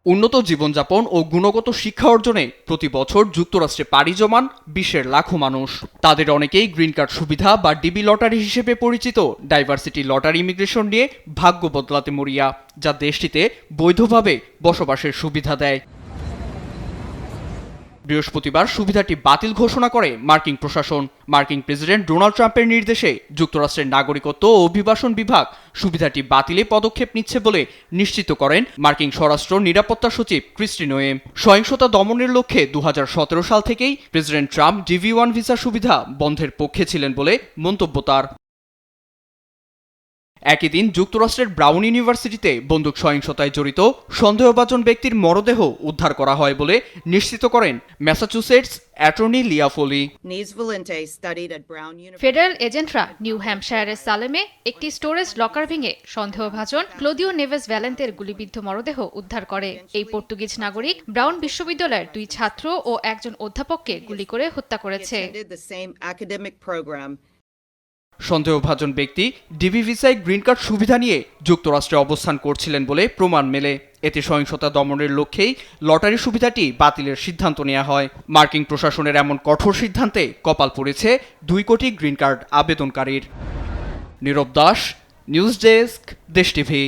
উন্নত জীবনযাপন ও গুণগত শিক্ষা অর্জনে প্রতি বছর যুক্তরাষ্ট্রে পাড়ি জমান বিশ্বের লাখো মানুষ। তাদের অনেকেই গ্রিন কার্ড সুবিধা বা ডিবি লটারি হিসেবে পরিচিত ডাইভার্সিটি লটারি ইমিগ্রেশন নিয়ে ভাগ্য বদলাতে মরিয়া, যা দেশটিতে বৈধভাবে বসবাসের সুবিধা দেয়। বৃহস্পতিবার সুবিধাটি বাতিল ঘোষণা করে মার্কিন প্রশাসন। মার্কিন প্রেসিডেন্ট ডোনাল্ড ট্রাম্পের নির্দেশে যুক্তরাষ্ট্রের নাগরিকত্ব ও অভিবাসন বিভাগ সুবিধাটি বাতিলে পদক্ষেপ নিচ্ছে বলে নিশ্চিত করেন মার্কিন স্বরাষ্ট্র নিরাপত্তা সচিব ক্রিস্টি নোয়েম। সহিংসতা দমনের লক্ষ্যে 2017 সাল থেকেই প্রেসিডেন্ট ট্রাম্প DV-1 ভিসা সুবিধা বন্ধের পক্ষে ছিলেন বলে মন্তব্য তার। একই দিন যুক্তরাষ্ট্রের ব্রাউন ইউনিভার্সিটিতে বন্দুক সহিংসতায় জড়িত সন্দেহভাজন ব্যক্তির মরদেহ উদ্ধার করা হয় বলে নিশ্চিত করেন ম্যাসাচুসেটস অ্যাটর্নি লিয়া ফোলি। ফেডারেল এজেন্টরা নিউ হ্যাম্পশায়ারের সালেমে একটি স্টোরেজ লকার ভেঙে সন্দেহভাজন ক্লোদিও নেভেস ভ্যালেন্তের গুলিবিদ্ধ মরদেহ উদ্ধার করে। এই পর্তুগিজ নাগরিক ব্রাউন বিশ্ববিদ্যালয়ের 2 ছাত্র ও একজন অধ্যাপককে গুলি করে হত্যা করেছে। সন্দেহভাজন ব্যক্তি ডিবি ভিসায় গ্রিন কার্ড সুবিধা নিয়ে যুক্তরাষ্ট্রে অবস্থান করছিলেন বলে প্রমাণ মেলে। এতে সহিংসতা দমনের লক্ষ্যেই লটারি সুবিধাটি বাতিলের সিদ্ধান্ত নেওয়া হয়। মার্কিন প্রশাসনের এমন কঠোর সিদ্ধান্তে কপাল পড়েছে 2 কোটি গ্রিন কার্ড আবেদনকারীর। নীরব দাস, নিউজ ডেস্ক, দেশ টিভি।